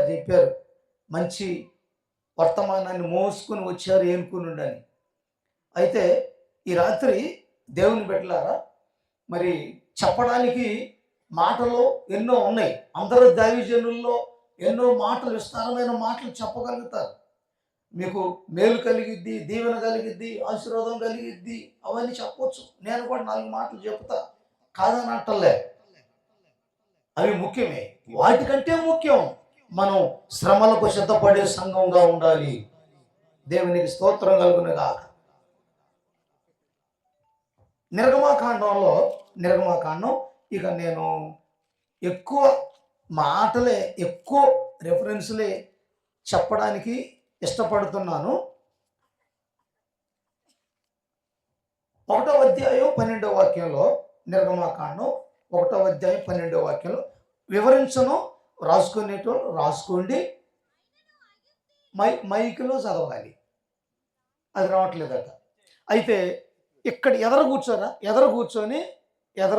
గారు చెప్పారు, మంచి వర్తమానాన్ని మోసుకొని వచ్చారు ఏనుకునుండని. అయితే ఈ రాత్రి దేవుని బిడ్డలారా, మరి చెప్పడానికి మాటలు ఎన్నో ఉన్నాయి. అందరూ దైవజనుల్లో ఎన్నో మాటలు, విస్తారమైన మాటలు చెప్పగలుగుతారు. మీకు మేలు కలిగిద్ది, దీవెన కలిగిద్ది, ఆశీర్వాదం కలిగిద్ది, అవన్నీ చెప్పవచ్చు. నేను కూడా 4 మాటలు చెప్తా, కాదని అంటలే, అవి ముఖ్యమే. వాటికంటే ముఖ్యం మనం శ్రమలకు సిద్ధపడే సంఘంగా ఉండాలి. దేవునికి స్తోత్రం కలుగునుగాక. నిర్గమాకాండం ఇక నేను ఎక్కువ మాటలే, ఎక్కువ రెఫరెన్స్లే చెప్పడానికి ఇష్టపడుతున్నాను. 1వ అధ్యాయం 12వ వాక్యంలో, నిర్గమాకాండం 1వ అధ్యాయం 12వ వాక్యంలో వివరించను. రాసుకునేటోళ్ళు రాసుకోండి, మైకులో చదవాలి. అది రావట్లేదట. అయితే ఇక్కడ ఎదర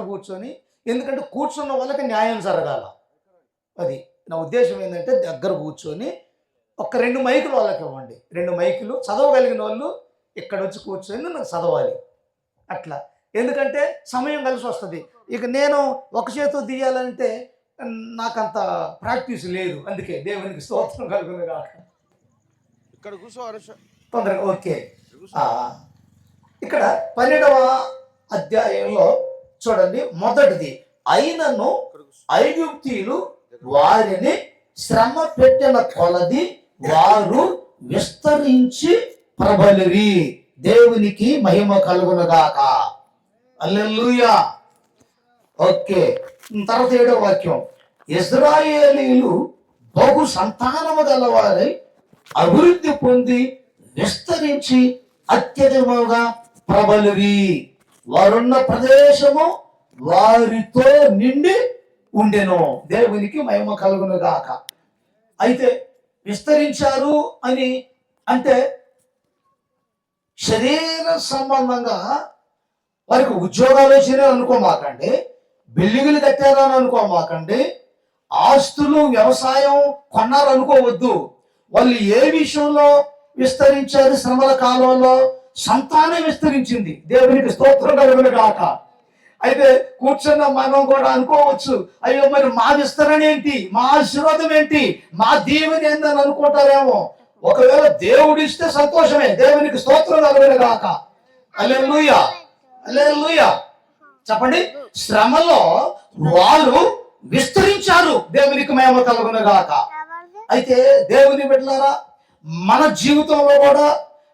కూర్చొని, ఎందుకంటే కూర్చున్న వాళ్ళకి న్యాయం జరగాల. అది నా ఉద్దేశం. ఏంటంటే దగ్గర కూర్చొని ఒక 2 మైకులు వాళ్ళకి ఇవ్వండి. 2 మైకులు చదవగలిగిన వాళ్ళు ఇక్కడ వచ్చి కూర్చొని నాకు చదవాలి. అట్లా, ఎందుకంటే సమయం కలిసి వస్తుంది. ఇక నేను ఒక చేతితో తీయాలంటే నాకంత ప్రాక్టీస్ లేదు. అందుకే దేవునికి స్తోత్రం కలుగునుగాక. ఇక్కడ కూర్చో తొందరగా. ఓకే, ఇక్కడ 12వ అధ్యాయంలో చూడండి, మొదటిది, అయినను ఐగుప్తీయులు వారిని శ్రమ పెట్టిన కొలది వారు విస్తరించి ప్రబలిరి. దేవునికి మహిమ కలుగునుగాక. హల్లెలూయా. ఓకే, తర్వాత 7వ వాక్యం, ఇశ్రాయేలీయులు బహు సంతానము గలవారై అభివృద్ధి పొంది విస్తరించి అత్యధికముగా ప్రబలిరి. వారున్న ప్రదేశము వారితో నిండి ఉండెను. దేవునికి మహిమ కలుగునుగాక. అయితే విస్తరించారు అని అంటే శరీర సంబంధంగా వారికి ఉద్యోగాలు వచ్చినాయి అనుకోమాకండి, బిల్డింగులు కట్టారని అనుకోమాకండి, ఆస్తులు వ్యవసాయం కొన్నారు అనుకోవద్దు. వాళ్ళు ఏ విషయంలో విస్తరించారు? శ్రమల కాలంలో సంతానం విస్తరించింది. దేవునికి స్తోత్రం కలుగునుగాక. అయితే కూర్చున్న మనం కూడా అనుకోవచ్చు, అయ్యో మరి మా విస్తరణ ఏంటి, మా ఆశీర్వాదం ఏంటి, మా దీవెన ఏందని అనుకుంటారేమో. ఒకవేళ దేవుడు ఇస్తే సంతోషమే. దేవునికి స్తోత్రం కలుగునుగాక. హల్లెలూయా, హల్లెలూయా. చెప్పండి, శ్రమలో వారు విస్తరించారు. దేవునికి మహిమ కలుగునుగాక. అయితే దేవుని బిడ్డలారా, మన జీవితంలో కూడా,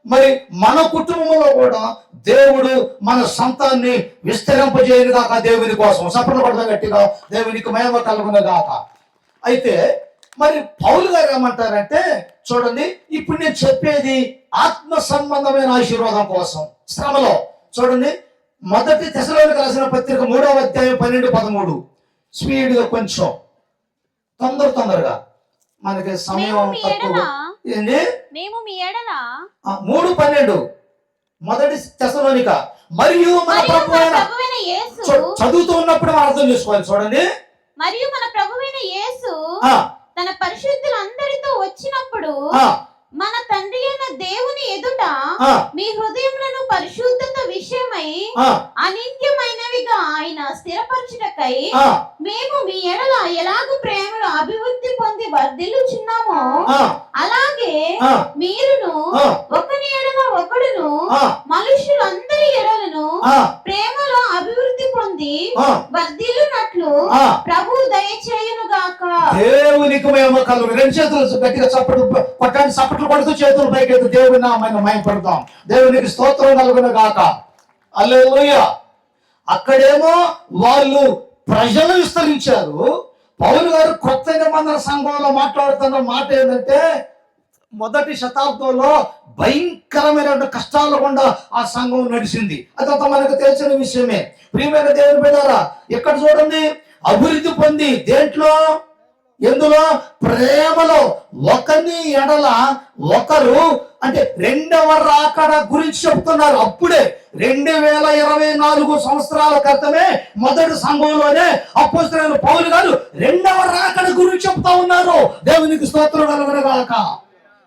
మరి మన కుటుంబంలో కూడా దేవుడు మన సంతాన్ని విస్తరింపజేయునుగాక. దేవుని కోసం సపరణ పడదాం గట్టిగా. దేవునికి మహిమ కలుగునుగాక. అయితే మరి పౌలు గారు ఏమంటారంటే, చూడండి, ఇప్పుడు నేను చెప్పేది ఆత్మ సంబంధమైన ఆశీర్వాదం కోసం శ్రమలో. చూడండి, 1 తెస్సలోనికీయులకు రాసిన పత్రిక 3వ అధ్యాయం 12-13. స్పీడ్గా, కొంచెం తొందరగా, మనకి సమయం తక్కువ. ఏంటి? 3:12 1 తెస్సలోనిక. మరియు మన ప్రభువైన యేసు, చదువుతూ ఉన్నప్పుడు మనం అర్థం చేసుకోవాలి. చూడండి, మరియు మన ప్రభువైన యేసు తన పరిశుద్ధులందరితో వచ్చినప్పుడు మన తండ్రి అయిన దేవుని ఎదుట మీ హృదయములను పరిశుద్ధత విషయమై అనిత్యమైనవిగా ఆయన స్థిరపరచుటకై మేము మీ ఎడల ఎలాగూ ప్రేమలో అభివృద్ధి పొంది వర్ధిల్లుచున్నామో అలాగే మీరును ఒకని ఎడల ఒకడును మనుషులందరి ఎడలను ప్రేమలో అభివృద్ధి పొంది వర్ధిల్లునట్లు ప్రభు దయచేయునుగాక. దేవునికి మహిమ కలుగు. 2 చేతులు గట్టిగా చప్పట్లు కొట్టండి. చప్పట్లు కొడుతూ చేతులు పైకెత్తు. దేవుని నామమున మహిమపడదాం. దేవునికి స్తోత్రం కలుగునుగాక. హల్లెలూయా. అక్కడేమో వాళ్ళు ప్రజలు విస్తరించారు. పౌలు గారు కొత్త నిబంధన సంఘంలో మాట్లాడుతున్న మాట ఏంటంటే, 1వ శతాబ్దంలో భయంకరమైన కష్టాలు గుండా ఆ సంఘం నడిచింది. అదంతా మనకు తెలిసిన విషయమే. ప్రియమైన దేవుని బిడ్డలారా, ఇక్కడ చూడండి, అభివృద్ధి పొంది దేంట్లో? ఎందులో? ప్రేమలో. ఒకరిని ఎడల ఒకరు, అంటే రెండవ రాకడ గురించి చెప్తున్నారు. అప్పుడే 2024 సంవత్సరాల క్రితమే మొదటి సంఘంలోనే అపోస్తలుడైన పౌలు గారు రెండవ రాకడ గురించి చెప్తా ఉన్నారు. దేవునికి స్తోత్రం కలుగునుగాక.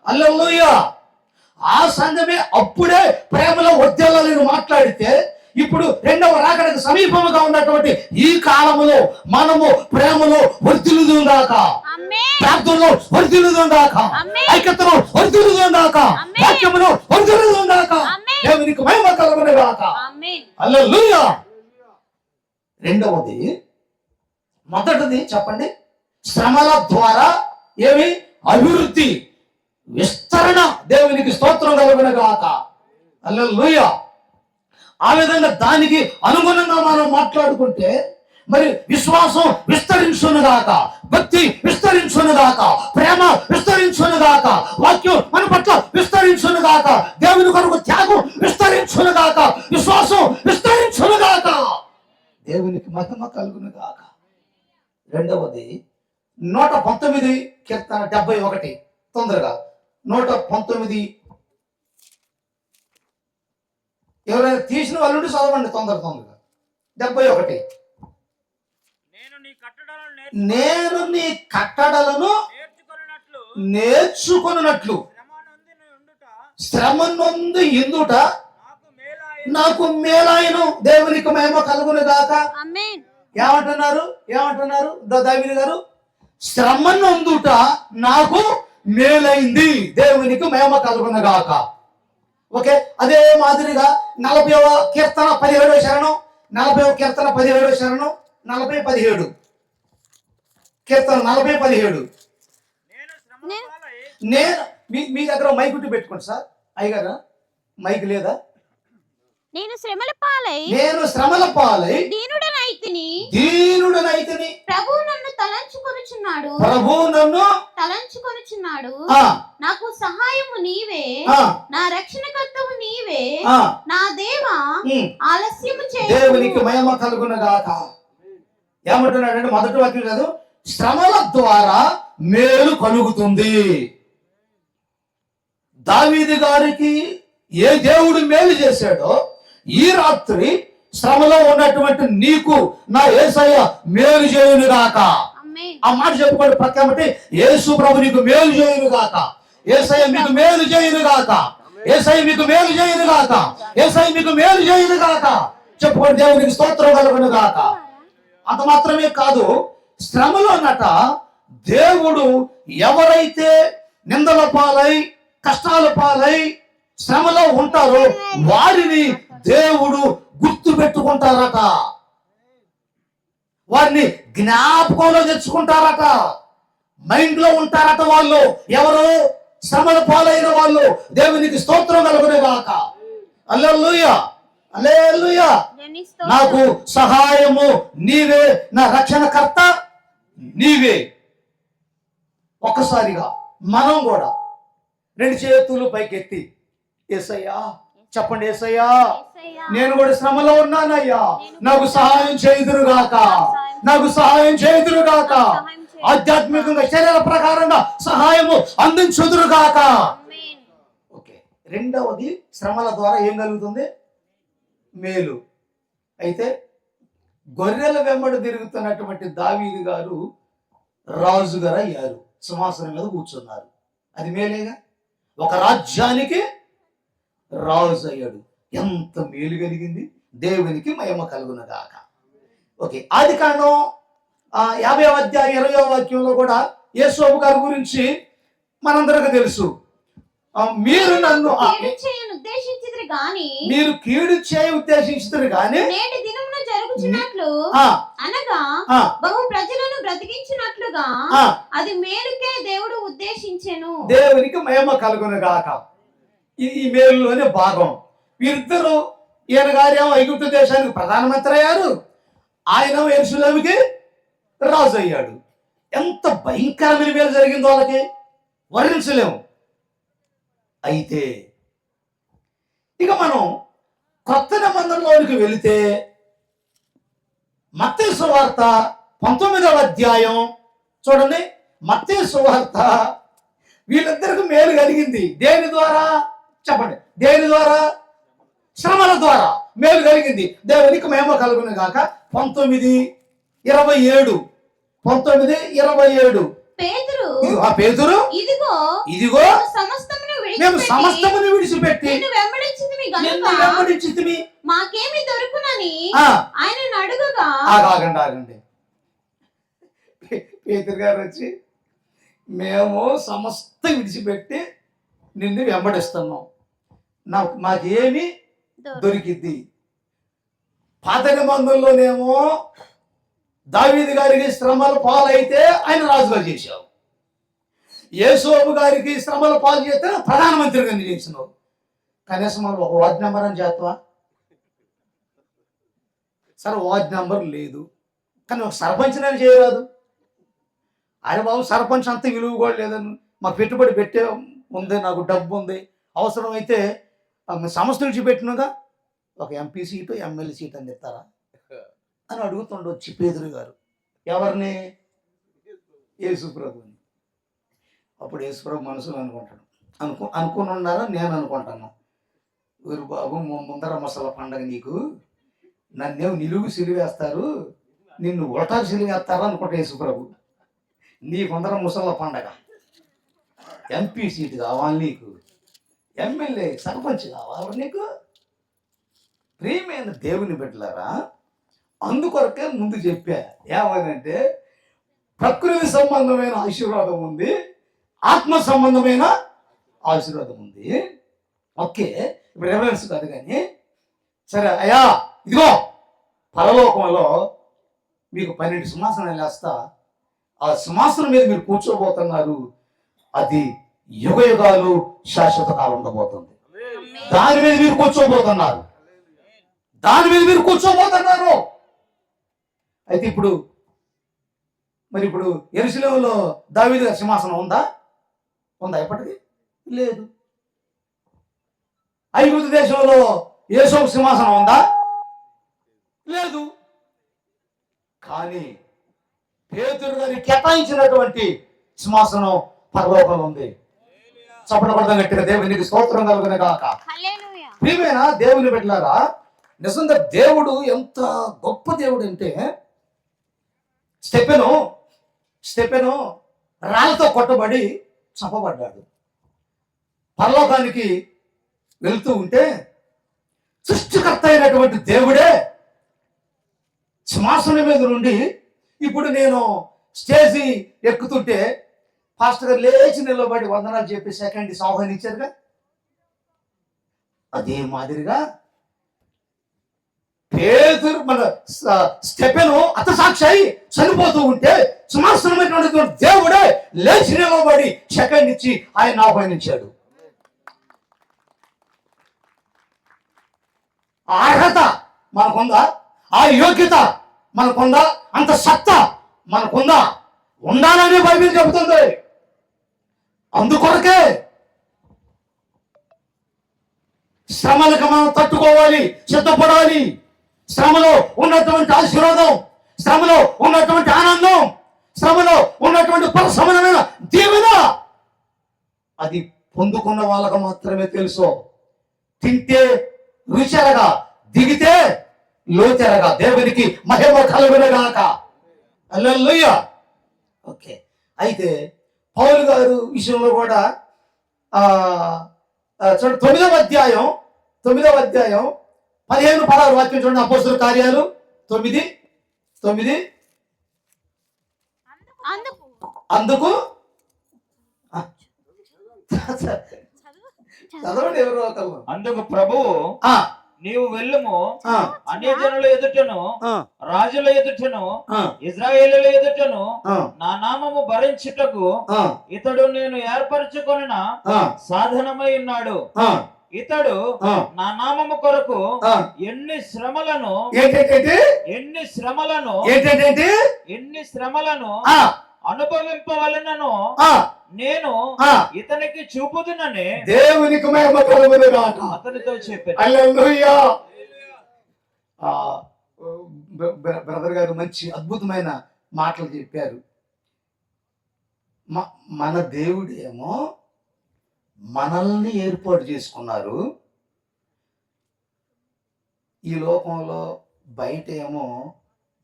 హల్లెలూయా. ఆ సంఘమే అప్పుడే ప్రేమలో వర్ధిల్లాలని మాట్లాడితే, ఇప్పుడు రెండవ రాకడకు సమీపముగా ఉన్నటువంటి ఈ కాలములో మనము ప్రేమలో వర్ధిల్లుదుగాక, ప్రార్థనలో వర్ధిల్లుదుగాక, ఐక్యతలో వర్ధిల్లుదుగాక, వాక్యములో వర్ధిల్లుదుగాక. దేవునికి మహిమ కలుగునుగాక. హల్లెలూయా. రెండవది, మొదటిది చెప్పండి, శ్రమల ద్వారా ఏమి? అభివృద్ధి, విస్తరణ. దేవునికి స్తోత్రం కలుగునుగాక. హల్లెలూయా. ఆ విధంగా దానికి అనుగుణంగా మనం మాట్లాడుకుంటే, మరి విశ్వాసం విస్తరించునుగాక, భక్తి విస్తరించునుగాక, ప్రేమ విస్తరించునుగాక, వాక్యం మన పట్ల విస్తరించునుగాక, దేవుని కొరకు త్యాగం విస్తరించునుగాక, విశ్వాసం విస్తరించునుగాక. దేవునికి మహిమ కలుగునుగాక. రెండవది 119 కీర్తన 71. తొందరగా 119. ఎవరైనా తీసిన వాళ్ళు చదవండి తొందరగా. 71. నేను నీ కట్టడలను నేర్చుకొనున్నట్లు శ్రమ నొంది ఇందుట నాకు మేలాయను. దేవునికి మహిమ కలుగునుగాక. ఏమంటున్నారు దావీదు గారు? శ్రమ నొందుట నాకు మేలైంది. దేవునికి మహిమ కలుగునుగాక. ఓకే, అదే మాదిరిగా 40వ కీర్తన 17వ శరణం, 40వ కీర్తన 17వ శరణం, 40:17. కీర్తన 40:17. నేను మీ దగ్గర మైక్ ఉంటే పెట్టుకోండి సార్. అయ్యగారా మైక్ లేదా? నేను శ్రమల పాలై దీనుడనైతిని ప్రభువు నన్ను తలంచుకొనుచున్నాడు. నాకు సహాయము నీవే, నా రక్షణకర్తవు నీవే, నా దేవా ఆలస్యము చేయకు. దేవునికి మహిమ కలుగునుగాక. ఏమంటున్నాడంటే మొదటి వాక్యం కాదు, శ్రమల ద్వారా మేలు కలుగుతుంది. దావీదు గారికి ఏ దేవుడు మేలు చేశాడో, ఈ రాత్రి శ్రమలో ఉన్నటువంటి నీకు నా యేసయ్య మేలు చేయునుగాక. ఆ మాట చెప్పుకోండి ప్రక్కమటి. యేసు ప్రభు నీకు మేలు చేయునుగాక, యేసయ్య మీకు మేలు చేయునుగాక, యేసయ్య మీకు మేలు చేయునుగాక, యేసయ్య మీకు మేలు చేయునుగాక. చెప్పుకోండి. దేవునికి స్తోత్రం కలుగునుగాక. అంత మాత్రమే కాదు, శ్రమలో అన్నట దేవుడు ఎవరైతే నిందల పాలై కష్టాల పాలై శ్రమలో ఉంటారో వారిని దేవుడు గుర్తు పెట్టుకుంటారట, వారిని జ్ఞాపకంలో తెచ్చుకుంటారట, మైండ్ లో ఉంటారట. వాళ్ళు ఎవరు? శ్రమల పాలైన వాళ్ళు. దేవునికి స్తోత్రం కలుగునుగాక. హల్లెలూయా, హల్లెలూయా. నాకు సహాయము నీవే, నా రక్షణకర్త నీవే. ఒక్కసారిగా మనం కూడా 2 చేతులు పైకెత్తి, యేసయ్యా చెప్పండి, యేసయ్యా నేను కూడా శ్రమలో ఉన్నానయ్యా, నాకు సహాయం చేయుదురుగాక, నాకు సహాయం చేయుదురుగాక, ఆధ్యాత్మికంగా శరీర ప్రకారంగా సహాయము అందించుదురుగాక. ఓకే, రెండవది శ్రమల ద్వారా ఏం కలుగుతుంది? మేలు. అయితే గొర్రెల వెంబడి తిరుగుతున్నటువంటి దావీదు గారు రాజుగారు అయ్యారు, సింహాసనం మీద కూర్చున్నారు. అది మేలేగా. ఒక రాజ్యానికి రాజు అయ్యాడు. ఎంత మేలు కలిగింది. దేవునికి మహిమ కలుగునుగాక. ఓకే, ఆదికాండం 50వ అధ్యాయం 20వ వాక్యంలో కూడా యేసోబు గారి గురించి మనందరికీ తెలుసు. మీరు నన్ను మీరు కీడు చేయ ఉద్దేశించుతారు గాని నేటి దినమున జరుగుచున్నట్లు అనగా బహు ప్రజలను బ్రతికించినట్లుగా అది మేలుకే దేవుడు ఉద్దేశించెను. దేవునికి మహిమ కలుగునుగాక. ఈ మేలులోనే భాగం. వీరిద్దరు, ఈయన గారేమో ఐగుప్తు దేశానికి ప్రధానమంత్రి అయ్యారు, ఆయన యెరూషలేముకి రాజు అయ్యాడు. ఎంత భయంకరమైన మేలు జరిగిందో వాళ్ళకి వర్ణించలేము. అయితే ఇక మనం కొత్త నిబంధనలోనికి వెళితే మత్తయి సువార్త 19వ అధ్యాయం చూడండి, మత్తయి సువార్త వీళ్ళిద్దరికి మేలు కలిగింది. దేని ద్వారా చెప్పండి? దేని ద్వారా? శ్రమల ద్వారా మేలు కలిగింది. దేవునికి మేము కలుగును గాక. 19:27 పేతురు పేతురు ఇదిగో ఇదిగో మేము సమస్తమును సమస్తమును విడిచిపెట్టి నిన్ను వెంబడించితిమి గనుక వెంబడించితిమి, మాకేమి దొరుకునని ఆ, ఆయనను అడుగగా ఆగండి. పేతురు గారు వచ్చి మేము సమస్తం విడిచిపెట్టి నిన్ను వెంబడిస్తున్నాం, మాకేమి దొరికిద్ది. పాత నిబంధనలోనేమో దావీదు గారికి శ్రమల పాలైతే ఆయన రాజుగా చేశావు, యేసోబు గారికి శ్రమల పాలు చేస్తే ప్రధానమంత్రిగా చేసినావు. కనీసం మనం ఒక వార్డ్ నెంబర్ అని చేస్తావా? సరే వార్డ్ నెంబర్ లేదు కానీ ఒక సర్పంచ్ నేను చేయరాదు. అరే బాబు సర్పంచ్ అంత విలువ కూడా లేదని, మాకు పెట్టుబడి పెట్టే ఉంది, నాకు డబ్బు ఉంది, అవసరమైతే సంస్థ నుంచి పెట్టినగా ఒక ఎంపీ సీటు ఎమ్మెల్యే సీట్ అని ఇస్తారా అని అడుగుతుండొచ్చి పేదరు గారు. ఎవరిని? యేసుప్రభుని. అప్పుడు యేసుప్రభు మనసులో అనుకుంటాడు, అనుకుని ఉన్నారా? నేను అనుకుంటాను, ఊరు బాబు ముందర మసల పండగ నీకు, నన్నేమో నిలువు సిలివేస్తారు, నిన్ను ఉల్టా సిలివేస్తారా అనుకుంటా యేసుప్రభు. నీ ముందర ముసళ్ళ పండగ, ఎంపీ సీటు కావాలి నీకు, ఎమ్మెల్యే సర్పంచ్ కావాలి నీకు. ప్రియమైన దేవుని బిడ్డలారా, అందుకొరకే ముందు చెప్పా ఏమనంటే ప్రకృతి సంబంధమైన ఆశీర్వాదం ఉంది, ఆత్మ సంబంధమైన ఆశీర్వాదం ఉంది. ఓకే, ఇప్పుడు రెఫరెన్స్ కాదు కానీ సరే అయ్యా, ఇదిగో పరలోకంలో మీకు 12 సింహాసనాలు వేస్తా, ఆ సింహాసనం మీద మీరు కూర్చోబోతున్నారు, అది యుగ యుగాలు శాశ్వత కాలం ఉండబోతుంది. దాని మీద మీరు కూర్చోబోతున్నారు. అయితే ఇప్పుడు యెరూషలేములో దావీదు సింహాసనం ఉందా? ఎప్పటికీ లేదు. ఐగుప్తు దేశంలో యేసోబు సింహాసనం ఉందా? లేదు. కానీ పేతురు గారికి కేటాయించినటువంటి సింహాసనం పరలోకంలో ఉంది. చప్పట కొడదాం గట్టిగా, దేవునికి స్తోత్రం కలుగును గాక. ప్రియమైన దేవుని బిడ్డలారా, నిజంగా దేవుడు ఎంత గొప్ప దేవుడు అంటే, స్టెఫెను రాళ్ళతో కొట్టబడి చంపబడ్డాడు. పరలోకానికి వెళ్తూ ఉంటే సృష్టికర్త అయినటువంటి దేవుడే సింహాసనం మీద నుండి, ఇప్పుడు నేను స్టేజి ఎక్కుతుంటే పాస్టర్ గారు లేచి నిలబడి వందనాలు చెప్పి సెకండ్ ఆహ్వానించారుగా, అదే మాదిరిగా పేతురు మన స్టెఫెను హతసాక్షి చనిపోతూ ఉంటే సింహాసనమైనటువంటి దేవుడే లేచి నిలబడి సెకండ్ ఇచ్చి ఆయన ఆహ్వానించాడు. ఆ అర్హత మనకుందా? ఆ యోగ్యత మనకుందా? అంత సత్తా మనకుందా? ఉండాలని బైబిల్ చెబుతుంది. అందుకొరకే శ్రమలకు మనం తట్టుకోవాలి, సిద్ధపడాలి. శ్రమలో ఉన్నటువంటి ఆశీర్వాదం, శ్రమలో ఉన్నటువంటి ఆనందం, శ్రమలో ఉన్నటువంటి పరిశ్రమమైన దీవెన అది పొందుకున్న వాళ్ళకు మాత్రమే తెలుసు. తింటే రుచెరగా, దిగితే లోచెరగా. దేవునికి మహిమ కలుగునుగాక. హల్లెలూయా. ఓకే, అయితే పౌలు గారు విషయంలో కూడా చూడండి, 9వ అధ్యాయం 15-16 వాక్యం చూడండి. అపోస్తలుల కార్యాలు 9:9. అందుకు చదవండి ఎవరు ఒకళ్ళు. అందుకు ప్రభువు, నీవు వెళ్ళుము, అన్యజనుల ఎదుటను, రాజుల ఎదుటను, ఇజ్రాయేలుల ఎదుటను నా నామము భరించుటకు ఇతడు నేను ఏర్పరచుకొనిన సాధనమై ఉన్నాడు. ఇతడు నా నామము కొరకు ఎన్ని శ్రమలను అనుభవింపవలెనను నేను ఇతనికి చూపుదునని దేవునికి మహిమ కలుగును గాక. అతనితో చెప్పాను. హల్లెలూయా. బ్రదర్ గారు మంచి అద్భుతమైన మాటలు చెప్పారు. మన దేవుడేమో మనల్ని ఏర్పాటు చేసుకున్నారు. ఈ లోకంలో బయట ఏమో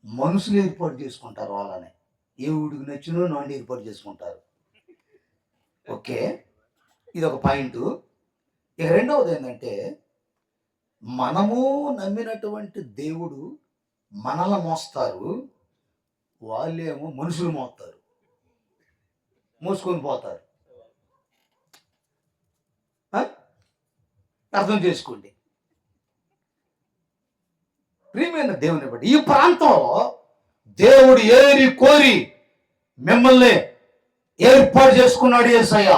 మనుషులు ఏర్పాటు చేసుకుంటారు వాళ్ళని. ఏ ఊడికి నచ్చినో నన్ను ఏర్పాటు చేసుకుంటారు. ఓకే, ఇది ఒక పాయింట్. ఇక రెండవది ఏంటంటే, మనము నమ్మినటువంటి దేవుడు మనల్ని మోస్తారు, వాళ్ళేమో మనుషులు మోస్తారు, మోసుకొని పోతారు. అర్థం చేసుకోండి ప్రియమైన దేవుని బట్టి. ఈ ప్రాంతంలో దేవుడు ఏరి కోరి మిమ్మల్ని ఏర్పాటు చేసుకున్నాడు యేసయ్య.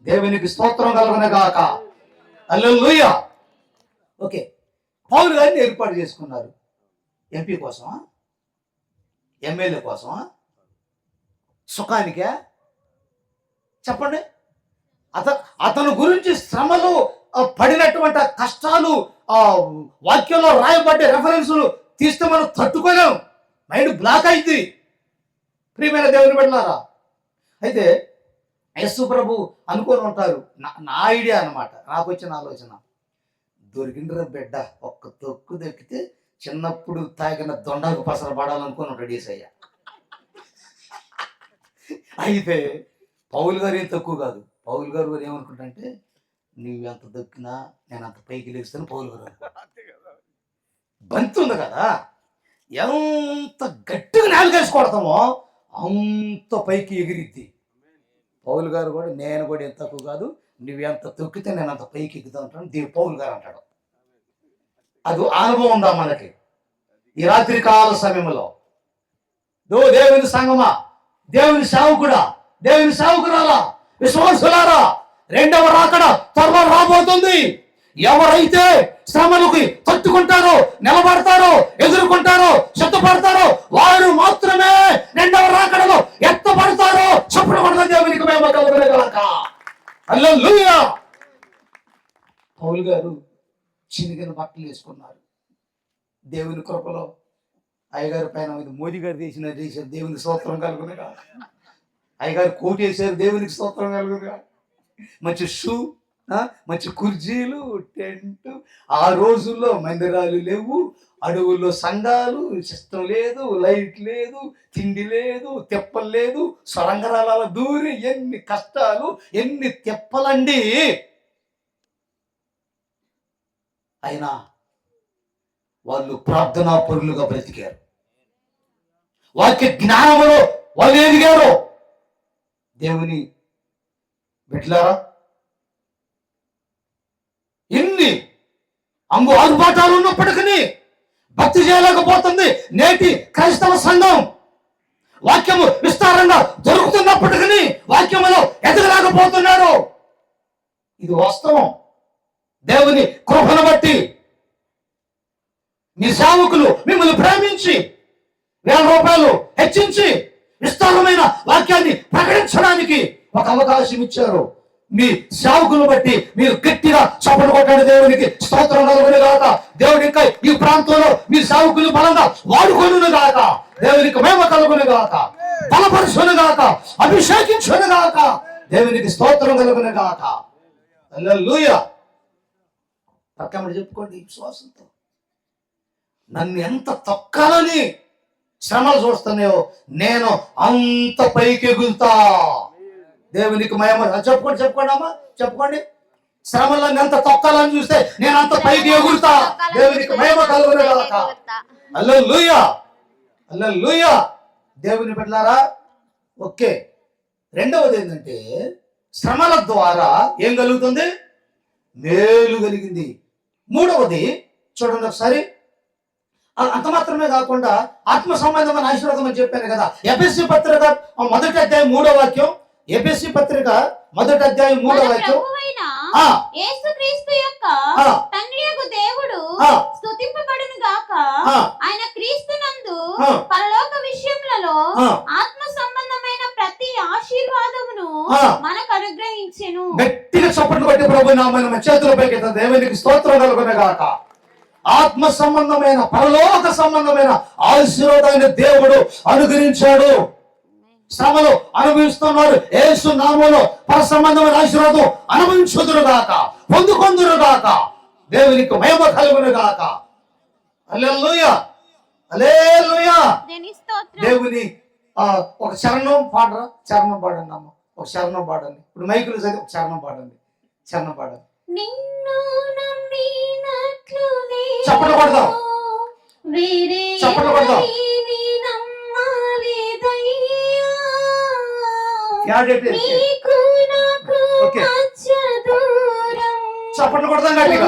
దేవునికి స్తోత్రం కలుగునే గాక. హల్లెలూయా. ఓకే, పౌలు గారిని ఏర్పాటు చేసుకున్నారు. ఎంపీ కోసమా? ఎమ్మెల్యే కోసమా? సుఖానికే? చెప్పండి. అతను గురించి శ్రమలు పడినటువంటి కష్టాలు వాక్యంలో రాయబడ్డే రెఫరెన్సులు తీస్తే మనం తట్టుకోలేం. మైండ్ బ్లాక్ అయింది ప్రియమైన దేవుని బిడ్డలారా. అయితే యేసు ప్రభు అనుకొని ఉంటారు, నా ఐడియా అన్నమాట, నాకు వచ్చిన ఆలోచన. దొరికిండ్రా బిడ్డ, ఒక్క తొక్కు దొక్కితే చిన్నప్పుడు తాగిన దొండకు పసర పడాలనుకుని ఉంటాడు యేసయ్య. అయితే పౌలు గారు ఏం తక్కువ కాదు. పౌలు గారు ఏమనుకుంటా, నువ్వు ఎంత దొక్కినా నేను అంత పైకి లేస్తాను. పౌలు గారు బంతి ఉంది కదా, ఎంత గట్టిగా నాలుగేసి కొడతామో అంత పైకి ఎగిరిద్ది. పౌలు గారు కూడా, నేను కూడా ఎంత తక్కువ కాదు, నువ్వు ఎంత తొక్కితే నేను అంత పైకి ఎక్కుతా ఉంటాను పౌలు గారు అంటాడు. అది అనుభవం ఉందా మనకి ఈ రాత్రి కాల సమయంలో? దేవుని సంగమా, దేవుని సేవకుడా, దేవుని సేవకురాలా, విశ్వాసులారా, రెండవ రాకడ త్వరలో రాబోతుంది. ఎవరైతే శ్రమలకు తట్టుకుంటారో, నిలబడతారో, ఎదుర్కొంటారో, సిద్ధపడతారో వారు మాత్రమే రెండవ రాకడలో ఎత్తబడతారో. చెప్పబడతారు. దేవునికి మేము కలుగునేగాక. హల్లెలూయా. పౌలు గారు చినిగిన బట్టలు వేసుకున్నారు. దేవుని కృపలో అయ్యగారి పైన మోదీ గారు చేశారు. దేవునికి స్తోత్రం కలుగునేగా. అయ్యగారు కోట్ వేశారు. దేవునికి స్తోత్రం కలుగునేగా. మంచి షూ, మంచి కుర్చీలు, టెంట్. ఆ రోజుల్లో మందిరాలు లేవు, అడవుల్లో సంఘాలు, సిస్టం లేదు, లైట్ లేదు, తిండి లేదు, తెప్పలు లేదు, సొరంగరాల దూరి ఎన్ని కష్టాలు, ఎన్ని తెప్పలండి. అయినా వాళ్ళు ప్రార్థనా పరులుగా బ్రతికారు. వాక్య జ్ఞానంలో వాళ్ళు ఎదిగారు. దేవుని బిడ్డలారా, ఎన్ని అంగు ఆర్భాటాలు ఉన్నప్పటికీ భక్తి చేయలేకపోతుంది నేటి క్రైస్తవ సంఘం. వాక్యము విస్తారంగా దొరుకుతున్నప్పటికీ వాక్యములో ఎదగలేకపోతున్నారు. ఇది వాస్తవం. దేవుని కృపను బట్టి మీ సేవకులు మిమ్మల్ని ప్రేమించి 1000 రూపాయలు హెచ్చించి విస్తారమైన వాక్యాన్ని ప్రకటించడానికి ఒక అవకాశం ఇచ్చారు. మీ సేవకులను బట్టి మీరు గట్టిగా చప్పట్లు కొట్టండి. దేవునికి స్తోత్రం కలుగును గాక. దేవుడు ఇంకా ఈ ప్రాంతంలో మీ సేవకులు బలంగా వాడుకొనును గాక. దేవునికి మహిమ కలుగును గాక, బలపరుచును గాక, అభిషేకించును గాక. దేవునికి స్తోత్రం కలుగును గాక. హల్లెలూయా. పక్కన చెప్పుకోండి విశ్వాసంతో. నన్ను ఎంత తొక్కాలని శ్రమలు చూస్తున్నాయో నేను అంత పైకి ఎగులుతా. దేవునికి మహిమ. చెప్పుకోండి అమ్మా, చెప్పుకోండి. శ్రమలను ఎంత తొక్కాలని చూస్తే నేను అంత పైకి ఎగురుతా. దేవునికి మహిమ కలుగును గాక. హల్లెలూయా, హల్లెలూయా. దేవుని బిడ్డలారా, ఓకే. రెండవది ఏంటంటే, శ్రమల ద్వారా ఏం కలుగుతుంది? మేలు కలిగింది. మూడవది చూడండి ఒకసారి. అంత మాత్రమే కాకుండా ఆత్మ సంబంధమైన ఆశీర్వాదం అని చెప్పాను కదా. ఎఫెసీ పత్రిక 1వ అధ్యాయం 3వ వాక్యం. ఎఫెసీ పత్రిక 1వ అధ్యాయం 3వ వాక్యం. యేసుక్రీస్తు యొక్క తండ్రియగు దేవుడు స్తుతింపబడును గాక. ఆయన క్రీస్తునందు పరలోక విషయములలో ఆత్మ సంబంధమైన ప్రతి ఆశీర్వాదమును మనకు అనుగ్రహించెను. గట్టిగా చప్పట్లు కొట్టి ప్రభు నామమున చేతులపైకి దేవునికి స్తోత్రం కలుగును గాక. ఆత్మ సంబంధమైన పరలోక సంబంధమైన ఆశీర్వాదాన్ని దేవుడు అనుగ్రహించాడు. శ్రమలు అనుభవిస్తున్నారు యేసు నామములో పర సంబంధమైన ఆశీర్వాదం అనుభవించుదురుగాక, పొందుకొందురుగాక. దేవునికి మహిమ కలుగునుగాక. హల్లెలూయా, హల్లెలూయా. దేవుని ఒక చరణం పాడరా, చరణం పాడండి అమ్మ, ఒక చరణం పాడండి. ఇప్పుడు మైకులు చదివి ఒక చరణం పాడండి, చరణం పాడండి. నిన్ను నమ్మినట్లు చప్పట్లు కొడదాం, చప్పట్లు కొడదాం. చప్పట్లు కొడదాం గట్టిగా.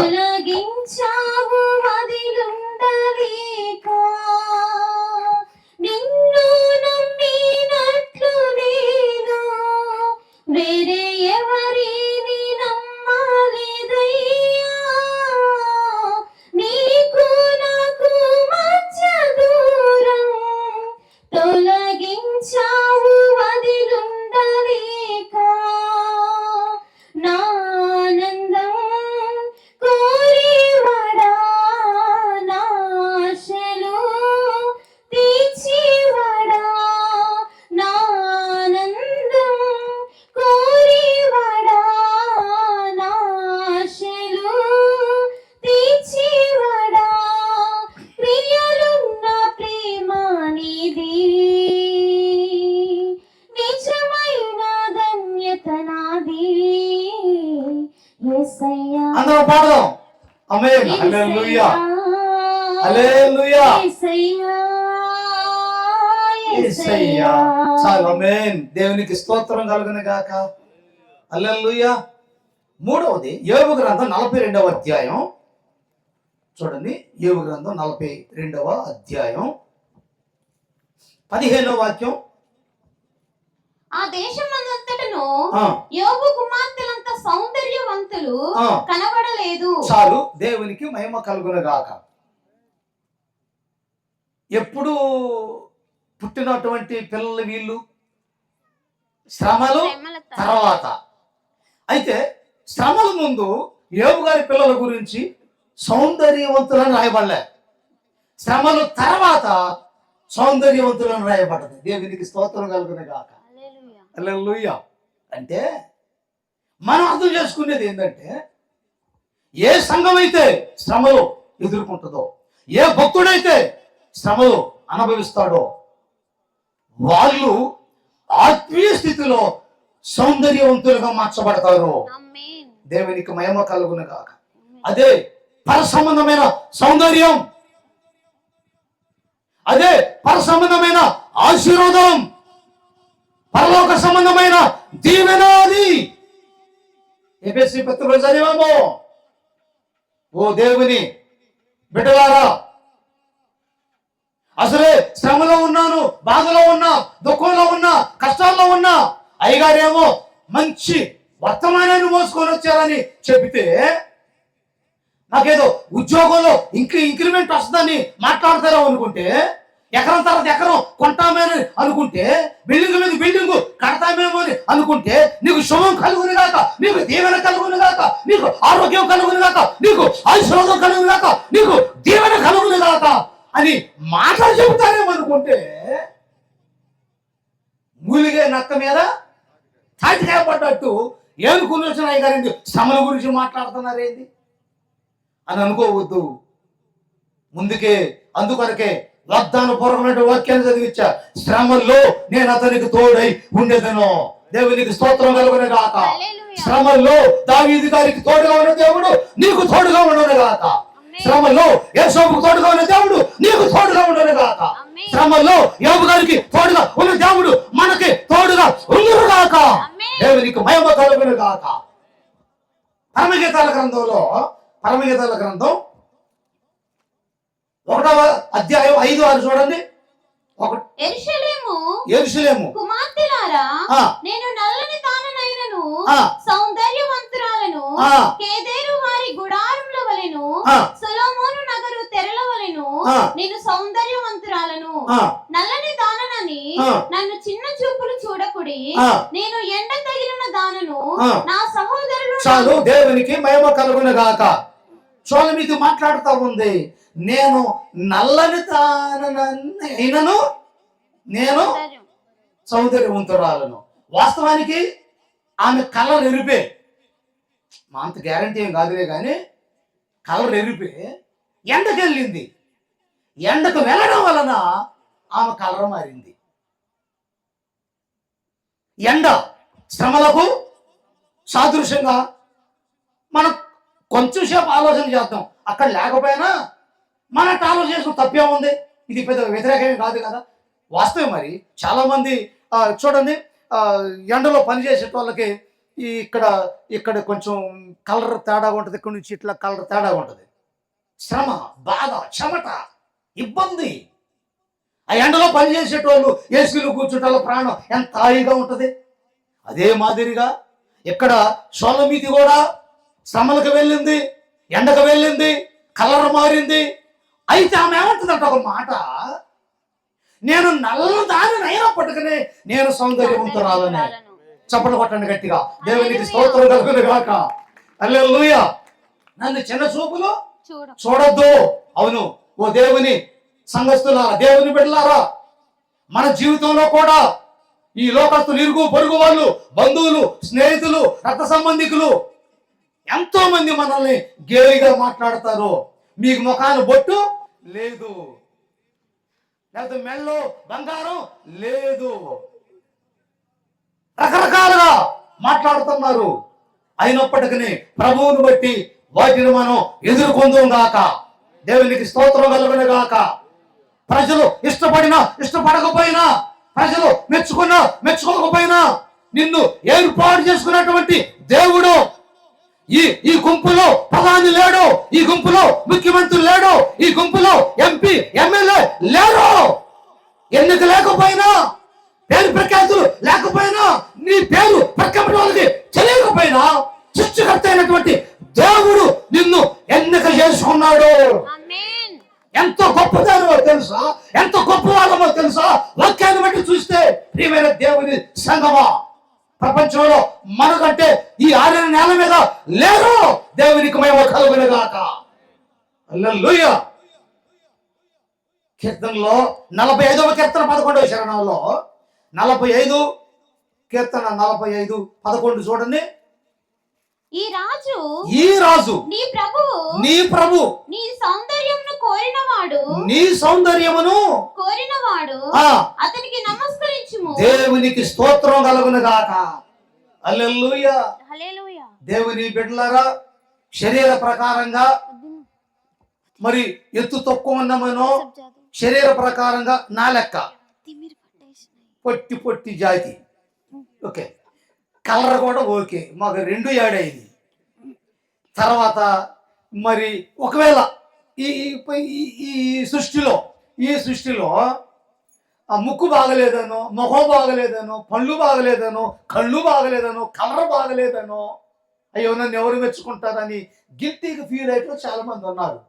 నిన్ను నమ్మినట్లు నేను వేరే ఎవరిని నమ్మలేదయ్యా, నీకు నాకు మధ్య దూరం తొలగించావు వదిలుండలేక. నా ఆనందం కోరేవాడా, నా ఆశలు తీర్చేవాడా, నా ఆనందం కోరేవాడా, నా ఆశలు తీర్చేవాడా, ప్రియులున్న ప్రేమ నీది, నిజమైన ధన్యత నాది యేసయ్యా. అందరూ పాడదాం. ఆమేన్, హల్లెలూయా, హల్లెలూయా, యేసయ్యా, యేసయ్యా. చాలు, ఆమేన్. దేవునికి స్తోత్రం కలుగును గాక. హల్లెలూయా. మూడవది యోబు గ్రంథం 42వ అధ్యాయం చూడండి. యోబు గ్రంథం 42వ అధ్యాయం 15వ వాక్యం. ఆ దేశమంతటను యోబు కుమార్తెలంత సౌందర్యవంతులు కనబడలేదు. చాలు, దేవునికి మహిమ కలుగును గాక. ఎప్పుడు పుట్టినటువంటి పిల్లలు వీళ్ళు శ్రమలు తర్వాత. అయితే శ్రమల ముందు యోబు గారి పిల్లల గురించి సౌందర్యవంతులను రాయబడలే, శ్రమలు తర్వాత సౌందర్యవంతులను రాయబడ్డది. దేవునికి స్తోత్రం కలుగును గాక. హల్లెలూయా. అంటే మనం అర్థం చేసుకునేది ఏంటంటే, ఏ సంఘం అయితే శ్రమలు ఎదుర్కొంటుందో, ఏ భక్తుడైతే శ్రమలు అనుభవిస్తాడో, వాళ్ళు ఆత్మీయ స్థితిలో సౌందర్యవంతులుగా మార్చబడతారు. దేవునికి మహిమ కలుగును గాక. అదే పర సంబంధమైన సౌందర్యం, అదే పర సంబంధమైన ఆశీర్వాదం, పరలోక సంబంధమైన దీవెనాది. ఎఫెసీ పత్రికలో చదివాము. ఓ దేవుని బిడ్డలారా, అసలే శ్రమలో ఉన్నాను, బాధలో ఉన్నా, దుఃఖంలో ఉన్నా, కష్టాల్లో ఉన్నా, అయ్యగారేమో మంచి వర్తమానాన్ని మోసుకొని వచ్చారని చెబితే, నాకేదో ఉద్యోగంలో ఇంక్రిమెంట్ వస్తుందని మాట్లాడతారో అనుకుంటే, ఎకరం తర్వాత ఎకరం కొంటామని అనుకుంటే, బిల్డింగ్ మీద బిల్డింగ్ కడతామేమో అని అనుకుంటే, నీకు శుభం కలుగును గాక, నీకు దీవెన కలుగును గాక, నీకు ఆరోగ్యం కలుగును గాక, నీకు ఆశీర్వాదం కలుగును గాక, నీకు దీవెన కలుగును గాక అని మాటలు చెబుతారేమనుకుంటే, మూలిగే నక్క మీద తాటికాయ పడ్డట్టు ఏనుకుని వచ్చిన అయ్యగారండి శ్రమల గురించి మాట్లాడుతున్నారేంది అని అనుకోవద్దు. ముందుకే అందుకొరకే వాగ్దాన పూర్వమైన వాక్యాన్ని చదివించా, శ్రమల్లో నేను అతనికి తోడై ఉండేదను. దేవునికి స్తోత్రం కలుగును గాక. శ్రమల్లో దావీదు గారికి తోడుగా ఉన్న దేవుడు నీకు తోడుగా ఉండను గాక. శ్రమల్లో యేసోబుకు తోడుగా ఉన్న దేవుడు నీకు తోడుగా ఉండను గాక. శ్రమల్లో యోబు గారికి తోడుగా ఉన్న దేవుడు మనకి తోడుగా ఉండును గాక. దేవునికి మహిమ కలుగును గాక. పరమగీతాల గ్రంథం 1వ అధ్యాయం 5-6 చూడండి. యెరూషలేము కుమార్తెలారా, నేను నల్లని దాననైనను సౌందర్యవంతురాలను, కేదేరు వారి గుడారముల వలెను, సొలొమోను నగరు తెరల వలెను నేను సౌందర్యవంతురాలను. నల్లని దాననని నన్ను చిన్న చూపులు చూడకుడి, నేను ఎండ తగిలిన దానను, నా సహోదరులు. చాలు, దేవునికి మహిమ కలుగును గాక. చూడ మీకు మాట్లాడుతూ ఉంది, నేను నల్లని దాననైనను నేను సౌందర్యవంతురాలను. వాస్తవానికి ఆమె కలర్ ఎరిపే, మా అంత గ్యారంటీ ఏం కాదులే కానీ కలర్ ఎరిపే. ఎండకు వెళ్ళింది, ఎండకు వెళ్ళడం వలన ఆమె కలర్ మారింది. ఎండ శ్రమలకు సాదృశ్యంగా మనం కొంచెం సేపు ఆలోచన చేద్దాం. అక్కడ లేకపోయినా మన ఆలోచన చేసుకుని తప్పే ఉంది, ఇది పెద్ద వ్యతిరేకమే కాదు కదా. వాస్తవం. మరి చాలా మంది చూడండి, ఎండలో పనిచేసే వాళ్ళకి ఇక్కడ ఇక్కడ కొంచెం కలర్ తేడా ఉంటుంది, ఇక్కడ నుంచి ఇట్లా కలర్ తేడా ఉంటుంది. శ్రమ, బాధ, చెమట, ఇబ్బంది. ఆ ఎండలో పనిచేసేటోళ్ళు ఏసీలు కూర్చుంటే ప్రాణం ఎంత హాయిగా ఉంటుంది. అదే మాదిరిగా ఇక్కడ సోలమీతి కూడా శ్రమలకు వెళ్ళింది, ఎండకు వెళ్ళింది, కలర్ మారింది. అయితే ఆమె ఏమంటుందంట ఒక మాట, నేను నల్లదాని అయినప్పటికీ నేను సౌందర్యవంతురాలని. చప్పట్లు కొట్టండి గట్టిగా, దేవునికి స్తోత్రం కలుగును గాక. హల్లెలూయా. నన్ను చిన్న చూపులు చూడొద్దు. అవును, ఓ దేవుని సంఘస్థులారా, దేవుని బిడ్డలారా, మన జీవితంలో కూడా ఈ లోకస్తులు, ఇరుగు పొరుగు వాళ్ళు, బంధువులు, స్నేహితులు, రక్త సంబంధికులు ఎంతో మంది మనల్ని గేలిగా మాట్లాడతారు. మీకు ముఖాన్ని బొట్టు లేదు, లేకపోతే మెళ్ళో బంగారం లేదు, రకరకాలుగా మాట్లాడుతున్నారు. అయినప్పటికీ ప్రభువుని బట్టి వాటిని మనం ఎదుర్కొందాం గాక. దేవునికి స్తోత్రం కలుగును గాక. ప్రజలు ఇష్టపడినా ఇష్టపడకపోయినా, ప్రజలు మెచ్చుకున్నా మెచ్చుకోకపోయినా, నిన్ను ఏర్పాటు చేసుకున్నటువంటి దేవుడు ఈ గుంపులో ప్రధాని లేడు, ఈ గుంపులో ముఖ్యమంత్రి లేడు, ఈ గుంపులో ఎంపీ ఎమ్మెల్యే లేరు. ఎన్నిక లేకపోయినా, పేరు ప్రఖ్యాతులు లేకపోయినా, నీ పేరు ప్రఖ్యాపన వాళ్ళకి తెలియకపోయినా, సృష్టికర్త అయినటువంటి దేవుడు నిన్ను ఎన్నిక చేసుకున్నాడు. ఎంతో గొప్పదానమో తెలుసా, ఎంతో గొప్పవాళ్ళమో తెలుసా. వాక్యాన్ని బట్టి చూస్తే ప్రియమైన దేవుని సంగమా, ప్రపంచంలో మనకంటే ఈ ఆరిన నేల మీద లేరు. దేవునికి మేము కలుగును గాక. హల్లెలూయా. కీర్తనలో 45వ కీర్తన 11వ శరణంలో 45 కీర్తన 45:11 చూడండి. ఈ రాజు నీ ప్రభు నీ సౌందర్యమును కోరినవాడు అతనికి నమస్కరించుము. దేవునికి స్తోత్రం కలుగును గాక. హల్లెలూయా. హల్లెలూయా. దేవుని బిడ్డలారా, శరీర ప్రకారంగా మరి ఎత్తు తక్కువ ఉన్నమనో, శరీర ప్రకారంగా నా లెక్క పొట్టి జాతి, ఓకే. కలర్ కూడా ఓకే, మాకు 2 ఏడైంది. తర్వాత మరి ఒకవేళ ఈ సృష్టిలో ఆ ముక్కు బాగలేదనో, ముఖం బాగలేదనో, పళ్ళు బాగలేదనో, కళ్ళు బాగలేదనో, కలర్ బాగలేదనో, అయ్యో నన్ను ఎవరు మెచ్చుకుంటారని గిల్టీగా ఫీల్ అయిపోయి చాలా మంది ఉన్నారు.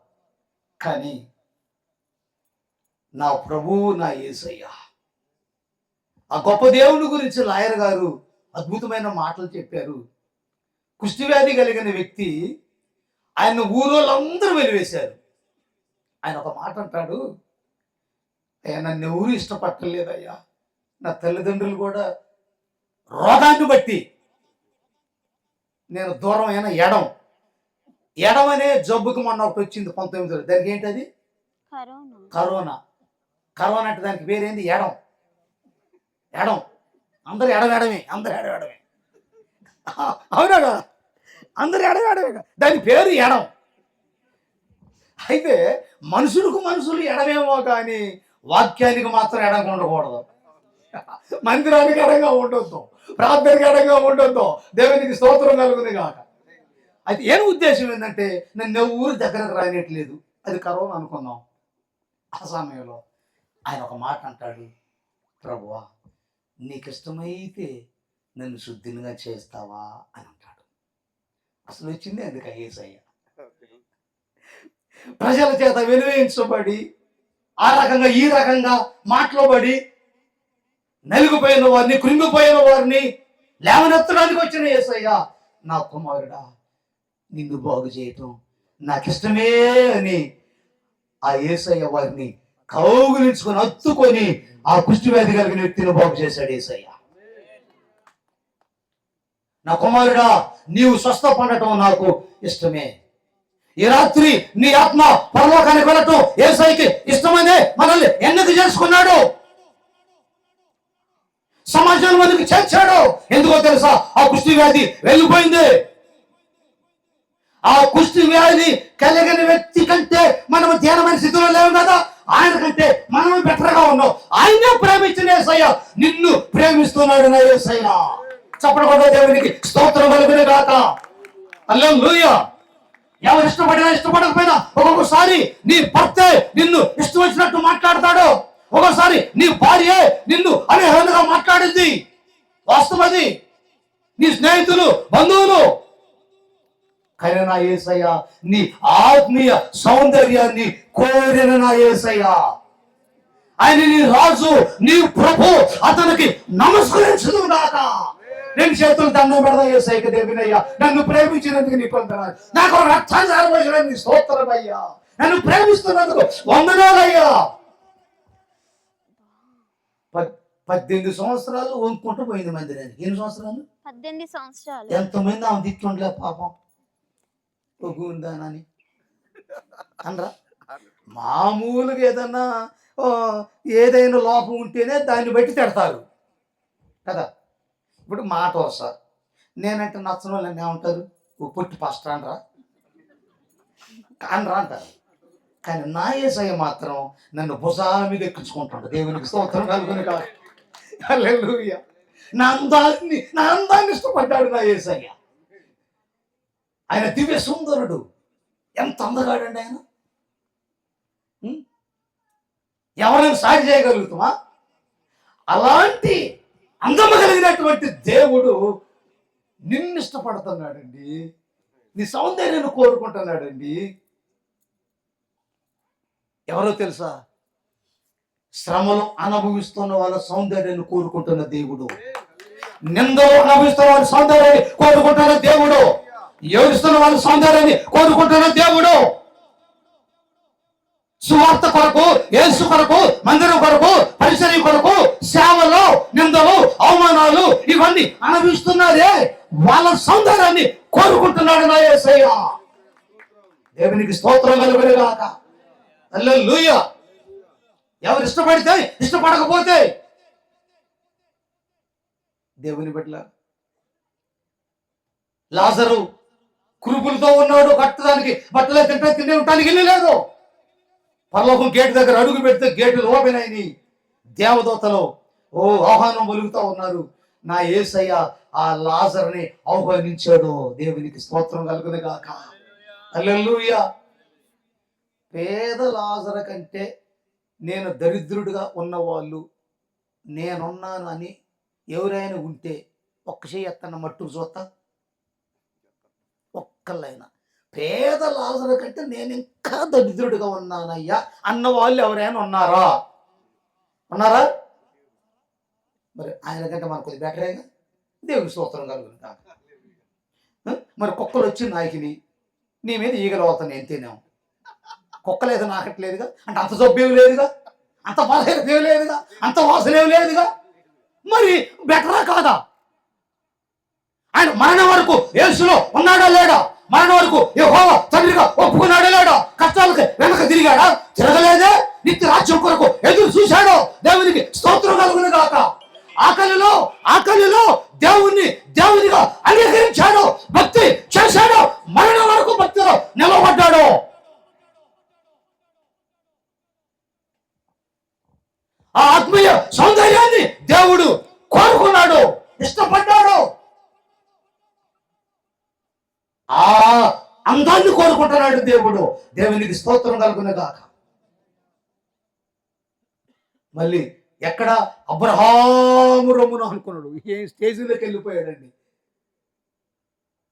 కానీ నా ప్రభువు, నా యేసయ్య, ఆ గొప్ప దేవుని గురించి లాయర్ గారు అద్భుతమైన మాటలు చెప్పారు. కుష్ఠవ్యాధి కలిగిన వ్యక్తి, ఆయన ఊరోళ్ళందరూ వెలివేశారు. ఆయన ఒక మాట అంటాడు, అయ్యా నన్ను ఎవరు ఇష్టపట్టలేదయ్యా, నా తల్లిదండ్రులు కూడా రోగాన్ని బట్టి నేను దూరం అయిన ఎడం అనే జబ్బుకి మొన్న ఒకటి వచ్చింది 19. దానికి ఏంటది? కరోనా అంటే దానికి పేరేంది? ఎడం. అందరు ఎడమే. అవునా కదా? అందరు ఎడమే. దాని పేరు ఎడం. అయితే మనుషులు ఎడమేమో కానీ వాక్యానికి మాత్రం ఎడంగా ఉండకూడదు. మందిరానికి ఎడంగా ఉండొద్దు, ప్రార్థనకి ఎడంగా ఉండొద్దు. దేవునికి స్తోత్రం కలుగుతుంది కాక. అయితే ఏం ఉద్దేశం ఏంటంటే, నన్ను ఎవరు దగ్గరకు రానియట్లేదు. అది కరోనా అనుకుందాం. ఆ సమయంలో ఆయన ఒక మాట అంటాడు, ప్రభువా నీకు ఇష్టమైతే నన్ను శుద్ధిగా చేస్తావా అని అంటాడు. అసలు వచ్చింది ఎందుకు? యేసయ్య ప్రజల చేత వెలువేయించబడి, ఆ రకంగా ఈ రకంగా మాటలోబడి, నలిగిపోయిన వారిని, కృంగిపోయిన వారిని లేవనెత్తడానికి వచ్చిన యేసయ్య, నా కుమారుడా నిన్ను బాగు చేయటం నాకిష్టమే అని ఆ యేసయ్య వారిని కౌగులించుకొని హత్తుకొని ఆ కుష్టి వ్యాధి కలిగిన వ్యక్తిని బాగు చేశాడు యేసయ్య. నా కుమారుడా, నీవు స్వస్థపడటం నాకు ఇష్టమే. ఈ రాత్రి నీ ఆత్మ పరలోకానికి వెళ్ళటం యేసయ్యకి ఇష్టమనే మనల్ని ఎందుకు చేసుకున్నాడు? సమాజం మందికి చేర్చాడు. ఎందుకో తెలుసా? ఆ కుష్టి వ్యాధి వెళ్ళిపోయింది. ఆ కుష్టి వ్యాధి కలిగిన వ్యక్తి కంటే మనం ధ్యానమైన స్థితిలో లేవు కదా. ఆయన కంటే మనం బెటర్ గా ఉన్నాం. ఆయనే ప్రేమించిన యేసయ్య నిన్ను ప్రేమిస్తున్నాడు. నా యేసయ్య చప్పటి దేవునికి స్తోత్రం కలుగునే గాక. హల్లెలూయా. ఎవరు ఇష్టపడినా ఇష్టపడకపోయినా ఒక్కొక్కసారి నీ భర్తే నిన్ను ఇష్టం వచ్చినట్టు మాట్లాడతాడు. ఒక్కోసారి నీ భార్యే నిన్ను అనేహంగా మాట్లాడింది. వాస్తవది. నీ స్నేహితులు, బంధువులు. కానీ నా యేసయ్య నీ ఆత్మీయ సౌందర్యాన్ని కోరిన నా యేసయ్య, ఆయన నీ రాజు, నీ ప్రభు, అతనికి నమస్కరించుదు గాక. నేను చేతులు దండం పెడతా యేసయ్యకి. దేవునయ్యా, నన్ను ప్రేమించినందుకు నీ కొందరు, నాకు రక్తాన్ని అనుభవించడానికి నీ స్తోత్రమయ్యా, నన్ను ప్రేమిస్తున్నందుకు వందనాలయ్యా. 18 సంవత్సరాలు వంకుంటూ పోయింది మందిరానికి. ఎన్ని సంవత్సరాలు? 18 సంవత్సరాలు. ఎంతమంది ఆమె తిట్టుండలే పాపం. ఒగ్గుందానని అనరా? మామూలుగా ఏదైనా లోపం ఉంటేనే దాన్ని బట్టి తిడతారు కదా. ఇప్పుడు మాట వస్తా, నేనంటే నచ్చని వాళ్ళని ఏమంటారు? పొట్టి ఫస్ట్ అనరా అంటారు. కానీ నా యేసయ్య మాత్రం నన్ను భుజాల మీద ఎక్కించుకుంటాడు. దేవునికి స్తోత్రం కలుగును కాదు. హల్లెలూయా. నా అందాన్ని ఇష్టపడ్డాడు నా యేసయ్య. ఆయన దివ్య సుందరుడు. ఎంత అందగాడండి ఆయన. ఎవరైనా సాటి చేయగలుగుతామా? అలాంటి అందము కలిగినటువంటి దేవుడు నిన్ను ఇష్టపడుతున్నాడండి. నీ సౌందర్యాన్ని కోరుకుంటున్నాడండి. ఎవరో తెలుసా? శ్రమలు అనుభవిస్తున్న వాళ్ళ సౌందర్యాన్ని కోరుకుంటున్న దేవుడు. నిందలు అనుభవిస్తున్న వాళ్ళ సౌందర్యాన్ని కోరుకుంటున్న దేవుడు. ఏడుస్తున్న వాళ్ళ సౌందర్యాన్ని కోరుకుంటున్న దేవుడు. సువార్త కొరకు, యేసు కొరకు, మందిరం కొరకు, పరిచర్య కొరకు, సేవలో నిందలు, అవమానాలు ఇవన్నీ అనుభవిస్తున్నారే, వాళ్ళ సౌందర్యాన్ని కోరుకుంటున్నాడు నా యేసయ్య. దేవునికి స్తోత్రం కలుగును గాక. హల్లెలూయా. ఎవరు ఇష్టపడితే, ఇష్టపడకపోతే దేవుని బిడ్డల. లాజరు కురుపులతో ఉన్నాడు. కట్టడానికి బట్టలే తింటే ఉండటానికి ఇల్లు లేదు. పరలోకం గేటు దగ్గర అడుగు పెడితే గేటులు ఓపెన్ అయినాయి. దేవదూతలు ఆహ్వానం పలుకుతా ఉన్నారు. నా యేసయ్య ఆ లాజరుని ఆహ్వానించాడు. దేవునికి స్తోత్రం కలుగును గాక. హల్లెలూయా. పేద లాజరు కంటే నేను దరిద్రుడిగా ఉన్నవాళ్ళు, నేనున్నాను అని ఎవరైనా ఉంటే ఒక్క చెయ్యి ఎత్తన్న మట్టుకు చూస్తా. ఒక్కళ్ళైనా పేద లాజరు కంటే నేను ఇంకా దరిద్రుడిగా ఉన్నానయ్యా అన్న వాళ్ళు ఎవరైనా ఉన్నారా? ఉన్నారా? మరి ఆయన కంటే మనకు కొద్ది బెటరేగా. దేవుని స్తోత్రం కలుగును కాక. మరి కుక్కలు వచ్చి నాయకిని నీ మీద ఈగలు అవుతాను నేను తినాము. కుక్కలేదు నాకట్లేదుగా అంటే అంత జబ్బేవి లేదుగా, అంత బలహీనత లేదుగా, అంత వాసనేవి లేదుగా. మరి బెటరా కాదా? ఆయన మరణం వరకు యేసులో ఉన్నాడా లేడా? మరణం వరకు యెహోవా తండ్రిగా ఒప్పుకున్నాడా లేడా? కష్టాలకు వెనక తిరిగాడా? తిరగలేదే. నిత్య రాజ్యం కొరకు ఎదురు చూశాడు. దేవునికి స్తోత్రం కలుగును గాక. ఆకలిలో దేవునిగా అంగీకరించాడు, భక్తి చేశాడు, మరణం వరకు భక్తిలో నిలబడ్డాడు. ఆ ఆత్మీయ సౌందర్యాన్ని దేవుడు కోరుకున్నాడు, ఇష్టపడ్డాడు. ఆ అందాన్ని కోరుకుంటున్నాడు దేవుడు. దేవునికి స్తోత్రం కలుగును గాక. మళ్ళీ ఎక్కడ అబ్రహాము రొమ్మును అనుకున్నాడు, ఏ స్టేజీలోకి వెళ్ళిపోయాడండి.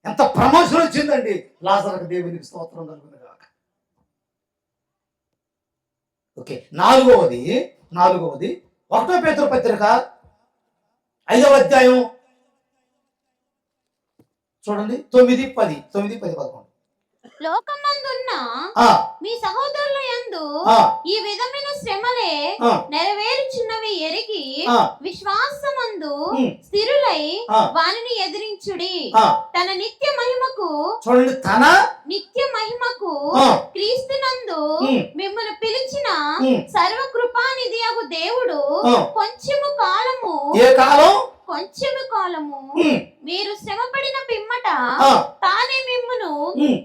ఎంత ప్రమోషన్ వచ్చిందండి లాజరుకు. దేవునికి స్తోత్రం కలుగును గాక. ఓకే, నాలుగవది 1 పేతురు పత్రిక 5వ అధ్యాయం చూడండి 9, 10, 11. లోకమందున్న ఆ, మీ సహోదరుల యందు ఆ, ఈ విధమైన శ్రమలే ఆ, నెరవేరుచున్నవి ఎరిగి ఆ, విశ్వాసమందు ఉమ్, స్థిరులై ఆ, వానిని ఎదిరించుడి. ఆ. తన నిత్య మహిమకు చూడండి, తన క్రీస్తునందు ఉమ్, మిమ్మల్ని పిలిచిన ఉమ్, సర్వకృపానిధి అగు దేవుడు ఆ. కొంచెము ఏ కాలం కాలము ఉమ్, మీరు శ్రమపడిన పిమ్మట ఆ, తానే మిమ్మును ఉమ్,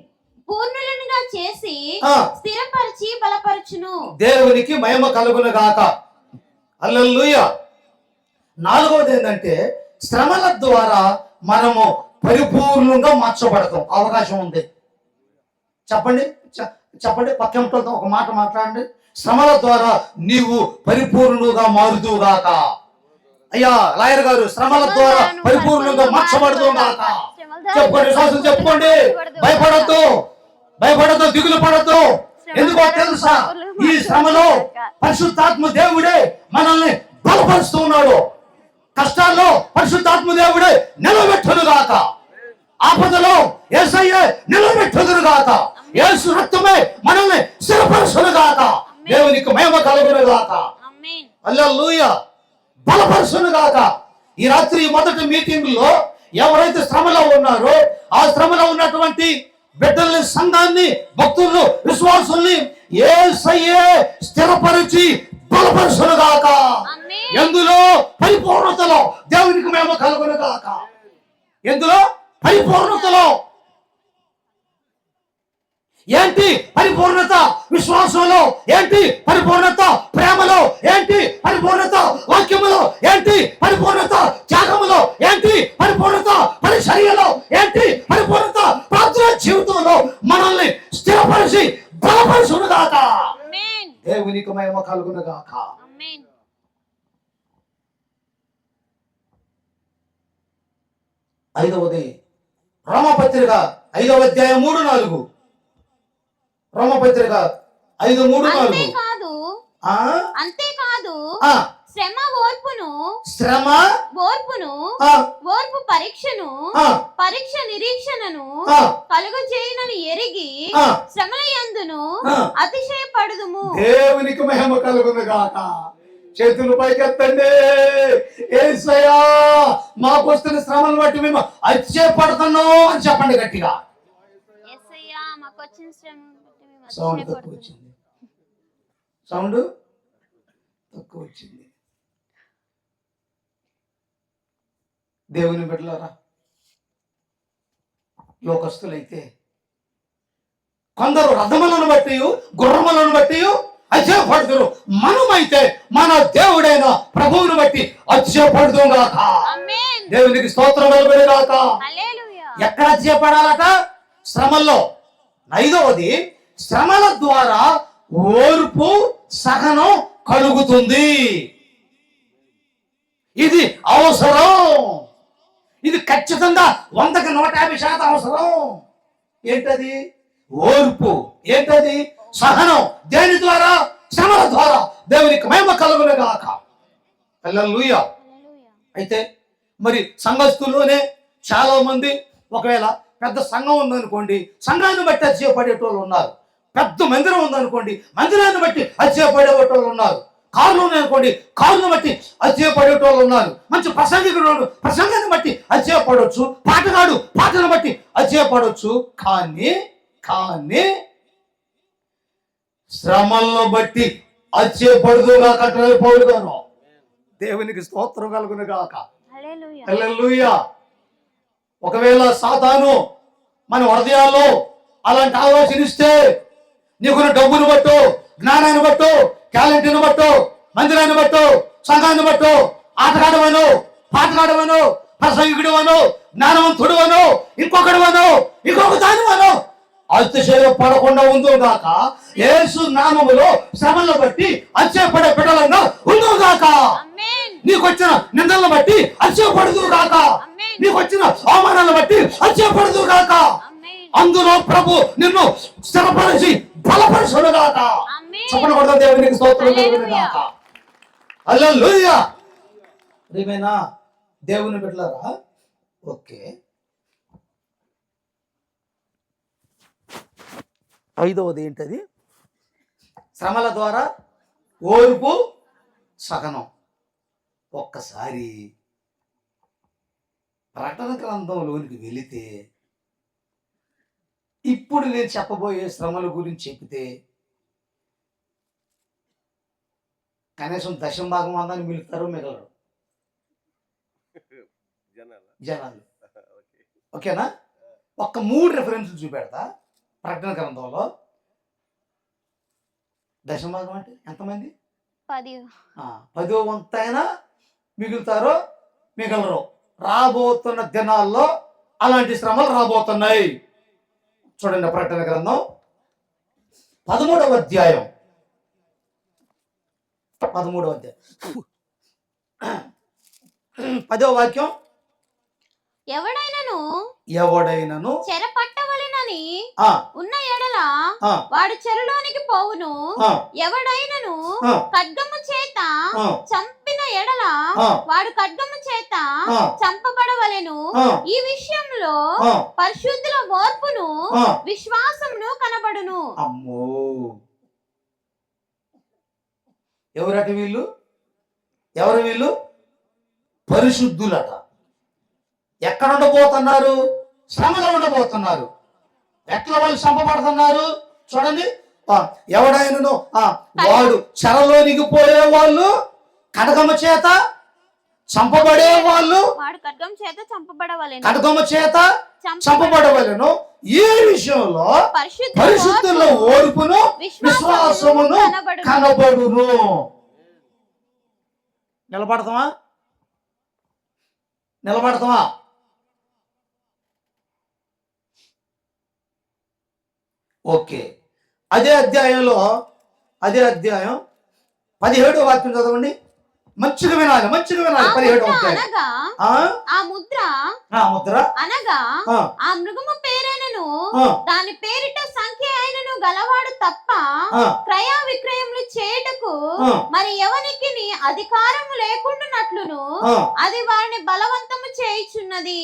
పూర్ణులనుగా చేసి ఆ. స్థిరపరిచి బలపరచును. దేవునికి మహిమ కలుగును గాక. హల్లెలూయా. నాలుగవది ఏంటంటే శ్రమల ద్వారా మనము పరిపూర్ణంగా మార్చబడతాం. అవకాశం ఉంది. చెప్పండి, చెప్పండి, పక్కంతో ఒక మాట మాట్లాడండి. శ్రమల ద్వారా నీవు పరిపూర్ణుగా మారుదుగాక. అయ్యా లాయర్ గారు, శ్రమల ద్వారా పరిపూర్ణంగా మార్చబడుదుగాక. చెప్పుకోండి, శ్వాసలు చెప్పుకోండి. భయపడద్దు, భయపడద్దు, దిగులు పడద్దు. ఎందుకో తెలుసా, ఈ శ్రమలో పరిశుద్ధాత్మ దేవుడే మనల్ని బలపరుస్తూ ఉన్నాడు. కష్టాల్లో పరిశుద్ధాత్మ దేవుడే నిలబెట్టునుగాక. ఆపదలో యేసయ్యే నిలబెట్టునుగాక. యేసు రక్తమే మనల్ని స్థిరపరచునుగాక. దేవునికి మహిమ కలుగునుగాక. ఆమేన్. హల్లెలూయా. బలపరచునుగాక. ఈ రాత్రి మొదటి మీటింగ్ లో ఎవరైతే శ్రమలో ఉన్నారో ఆ శ్రమలో ఉన్నటువంటి బిడ్డల్ని, సంఘాన్ని, భక్తులను, విశ్వాసుల్ని యేసయ్యే స్థిరపరిచి బలపరచునుగాక. ఆమేన్. ఎందులో పరిపూర్ణతలో దేవునికి మహిమ కలుగునుగాక. ఎందులో పరిపూర్ణతలో. ఏంటి పరిపూర్ణత? విశ్వాసంలో. ఏంటి పరిపూర్ణత? ప్రేమలో. ఏంటి పరిపూర్ణత? వాక్యములో. ఏంటి పరిపూర్ణత? త్యాగములో. ఏంటి పరిపూర్ణత? పరిచర్యలో. ఏంటి పరిపూర్ణత? ప్రార్థన జీవితంలో మనల్ని స్థిరపరిచి బలపరచునుగాక. ఆమేన్. దేవునికి మహిమ కలుగునుగాక. ఆమేన్. ఐదవది రోమపత్రిక 5వ అధ్యాయం 3-4. రోమపత్రిక 5:3-4. అంతేకాదు ఆ, అంతేకాదు ఆ, శ్రమ శ్రమ, ఆ, ఓర్పు పరీక్షను ఆ, పరీక్ష నిరీక్షణను ఆ, కలుగజేయునని ఎరిగి ఆ. శ్రమల యందును ఆ. అతిశయపడుదుము. దేవునికి మహిమ కలుగునుగాక. చేతులు పైకెత్తండి. యేసయ్యా, మాకు వస్తున్న శ్రమను బట్టి మేము అతిశయపడుతున్నాం అని చెప్పండి గట్టిగా. యేసయ్యా, మాకు వచ్చిన శ్రమను బట్టి మేము సౌండ్ తక్కువ అతిశయపడుతున్నాము. వచ్చింది. సౌండ్ తక్కువ వచ్చింది. దేవుని బిడ్డలారా, లోకస్తులైతే కొందరు రథములను బట్టి, గుర్రములను బట్టి అతిశయపడుతురు. మనమైతే మన దేవుడైన ప్రభువుని బట్టి అతిశయపడుదుగాక. ఆమేన్. దేవునికి స్తోత్రం కలుగునుగాక. హల్లెలూయా. ఎక్కడ అతిశయపడాలట? శ్రమల్లో. ఐదవది, శ్రమల ద్వారా ఓర్పు, సహనం కలుగుతుంది. ఇది అవసరం. ఇది ఖచ్చితంగా 100కి 150% అవసరం. ఏంటది? ఓర్పు. ఏంటది? సహనం. దేని ద్వారా? శ్రమల ద్వారా. దేవునికి మహిమ కలుగునుగాక. హల్లెలూయా. హల్లెలూయా. అయితే మరి సంఘస్థుల్లోనే చాలా మంది, ఒకవేళ పెద్ద సంఘం ఉందనుకోండి, సంఘాన్ని బట్టి అతిశయపడేటోళ్ళు ఉన్నారు. పెద్ద మందిరం ఉందనుకోండి, మందిరాన్ని బట్టి అతిశయపడేటోళ్ళు ఉన్నారు. కారులు ఉన్నాయనుకోండి, కారును బట్టి అతిశయపడేటోళ్ళు ఉన్నారు. మంచి ప్రసంగికుడు ప్రసంగాన్ని బట్టి అతిశయపడవచ్చు. పాటగాడు పాటను బట్టి అతిశయపడవచ్చు. కానీ శ్రమలను బట్టి అతిశయపడుదుగాక అంటున్నారు పౌలు గారు. దేవునికి స్తోత్రం కలుగునుగాక. హల్లెలూయా. హల్లెలూయా. ఒకవేళ సాతాను మన హృదయాల్లో అలాంటి ఆలోచనిస్తే, నీకున్న డబ్బును బట్టో, జ్ఞానాన్ని బట్టో, టాలెంట్ని బట్టో, మందిరాన్ని బట్టో, సంఘాన్ని బట్టో, ఆటగాడవను, పాటగాడవను, ప్రసంగికుడువను, జ్ఞానవంతుడువను, ఇంకొకడువను, ఇంకొక దానివను అతిశయపడకుండా ఉందుగాక. యేసు నామములో శ్రమలను బట్టి అతిశయపడే బిడ్డలను ఉందుగాక. ఆమేన్. నీకొచ్చిన నిందలను బట్టి అతిశయపడుదుగాక. ఆమేన్. నీకొచ్చిన అవమానాలను బట్టి అతిశయపడుదుగాక. ఆమేన్. అందులో ప్రభు నిన్ను స్థిరపరిచి బలపరచునుగాక. ఆమేన్. చెప్పండి కొడతా, దేవునికి స్తోత్రం కలుగునుగాక. హల్లెలూయా. ప్రియమైన దేవుని బిడ్డలారా, ఓకే, ఐదవది ఏంటది? శ్రమల ద్వారా ఓర్పు సహనం. ఒక్కసారి ప్రకటన గ్రంథంలోనికి వెళితే ఇప్పుడు నేను చెప్పబోయే శ్రమల గురించి చెప్తే కనీసం దశమ భాగం అందాన్ని మిగులుతారో మిగలరు జనాలు. ఓకేనా? ఒక్క 3 రెఫరెన్స్లు చూపెడతా. ప్రకటన గ్రంథంలో దశమ భాగం అంటే ఎంతమంది? 10వ వంతైనా మిగులుతారో మిగలరు. రాబోతున్న దినాల్లో అలాంటి శ్రమలు రాబోతున్నాయి. చూడండి ప్రకటన గ్రంథం 13వ అధ్యాయం 10వ వాక్యం. ఎవడైనను చెరపట్టవలెనని ఉన్న ఎడల వాడు చెరలోనికి పోవును. ఎవడైనను ఖడ్గము చేత చంపిన ఎడల వాడు ఖడ్గము చేత చంపబడవలెను. ఈ విషయంలో పరిశుద్ధుల ఓర్పును విశ్వాసమును కనబడును. అమ్మో, ఎవరట వీళ్ళు? ఎవరు వీళ్ళు? పరిశుద్ధులట. ఎక్కడ ఉండబోతున్నారు? శ్రమలో ఉండబోతున్నారు. ఎట్లా వాళ్ళు చంపబడుతున్నారు చూడండి. ఎవడైనను వాడు చెరలోనికి పోయే వాళ్ళు, కడగమ చేత చంపబడే వాళ్ళు, ఖడ్గము చేత చంపబడవలెను. ఈ విషయంలో పరిశుద్ధుల ఓర్పును విశ్వాసమును కనబడును. నిలబడతామా? ఓకే. అదే అధ్యాయం 17వ వాక్యం చదవండి. మంచిగా వినాలి. 17వ అధ్యాయం. ఆ ముద్ర అనగా ఆ మృగము పేరైనను దాని పేరిట సంఖ్య అయినను గలవాడు తప్ప క్రయ విక్రయములు చేయుటకు మరి ఎవనికి అధికారము లేకుండానట్లును అది వారిని బలవంతము చేయుచున్నది.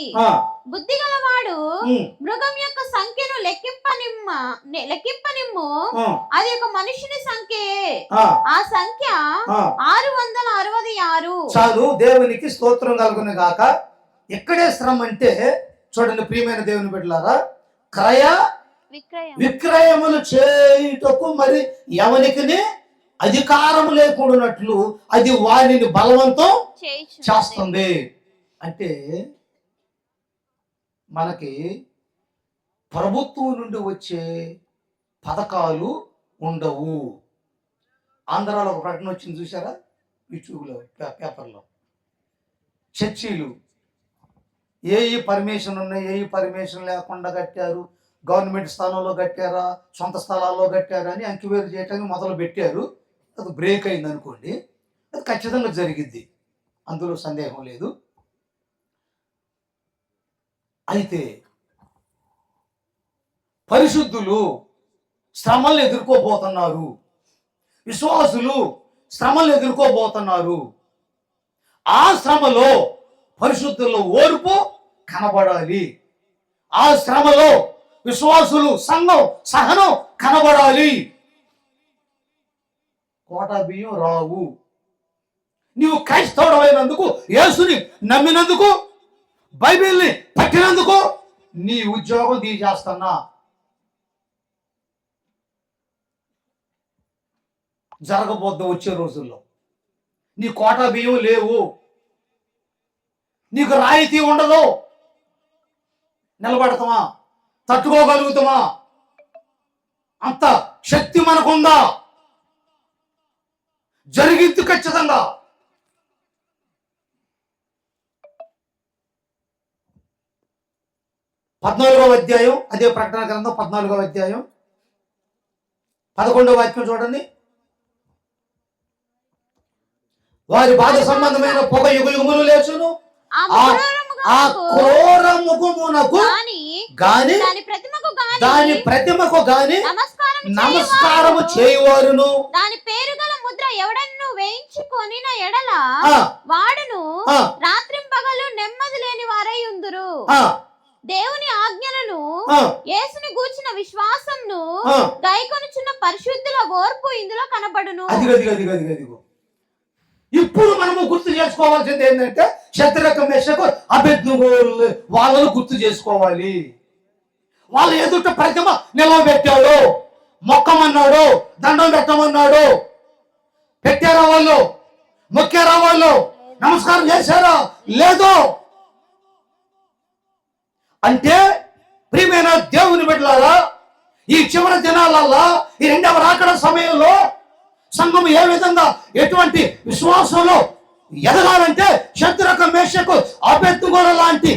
బుద్ధి గలవాడు మృగం యొక్క సంఖ్యను లెక్కింపనిమ్ము. అది ఒక మనుషుని సంఖ్యే. ఆ సంఖ్య 666. చాలు. దేవునికి స్తోత్రం కలుగును గాక. ఇక్కడే శ్రమ అంటే చూడండి ప్రియమైన దేవుని బిడ్డలారా, క్రయ విక్రయములు చేయుటకు మరి ఎవనికి అధికారం లేకుండానట్లు అది వారిని బలవంతం చేస్తుంది. అంటే మనకి ప్రభుత్వం నుండి వచ్చే పథకాలు ఉండవు. ఆంధ్రాలో ఒక ప్రకటన వచ్చింది చూసారా? యూట్యూబ్లో, పేపర్లో. చర్చీలు ఏ పర్మిషన్ ఉన్నాయి, ఏ పర్మిషన్ లేకుండా కట్టారు, గవర్నమెంట్ స్థానంలో కట్టారా, సొంత స్థలాల్లో కట్టారా అని ఎంక్వైరీ చేయడానికి మొదలు పెట్టారు. అది బ్రేక్ అయింది అనుకోండి, అది ఖచ్చితంగా జరిగిద్ది, అందులో సందేహం లేదు. అయితే పరిశుద్ధులు శ్రమలను ఎదుర్కోబోతున్నారు. విశ్వాసులు శ్రమలు ఎదుర్కోబోతున్నారు. ఆ శ్రమలో పరిశుద్ధుల ఓర్పు కనబడాలి. ఆ శ్రమలో విశ్వాసులు సంఘం సహనం కనబడాలి. కోట బియ్యం రావు. నీవు క్రైస్తవుడు అయినందుకు, యేసుని నమ్మినందుకు, బైబిల్ని పట్టినందుకు నీ ఉద్యోగం తీసేస్తున్నా. జరగబోద్దు వచ్చే రోజుల్లో. నీ కోట బియ్యం లేవు, నీకు రాయితీ ఉండదు. నిలబడతామా? తట్టుకోగలుగుతామా? అంత శక్తి మనకుందా? జరిగిద్ది ఖచ్చితంగా. పద్నాలుగవ అధ్యాయం, అదే ప్రకటన గ్రంథం 14వ అధ్యాయం 11వ వాక్యం చూడండి. వారి బాధ సంబంధమైన పొగ యుగయుగములు లేచును. ఆ క్రూర ముఖమునకు గాని దాని ప్రతిమకు గాని నమస్కారము చేయువారును దాని పేరు గల ముద్ర ఎవడను వేయించుకొని ఎడల వాడును రాత్రింపగలు నెమ్మది లేని వారై ఉందురు. దేవుని ఆజ్ఞ ఆజ్ఞలను ఆ. యేసుని గూర్చిన విశ్వాసంను ఆ. గైకొనుచున్న పరిశుద్ధుల ఓర్పు ఇందులో కనబడును. అదిగో ఇప్పుడు మనము గుర్తు చేసుకోవాల్సింది ఏంటంటే శత్రుక మెషకు అభెజ్ఞగోలు వాళ్ళను గుర్తు చేసుకోవాలి. వాళ్ళ ఎదుట ప్రతిమ నిలవబెట్టాడు, మొక్కమన్నాడు, దండం పెట్టమన్నాడు. పెట్టారా వాళ్ళు? మొక్కారా వాళ్ళు? నమస్కారం చేశారా? లేదు. అంటే ప్రియమైన దేవుని బిడ్డలారా, ఈ చివరి దినాలల్లా, ఈ రెండవ రాకడ సమయంలో సంఘం ఏ విధంగా ఎటువంటి విశ్వాసంలో ఎదగాలంటే శత్రుక మేషకు అభ్యర్థి లాంటి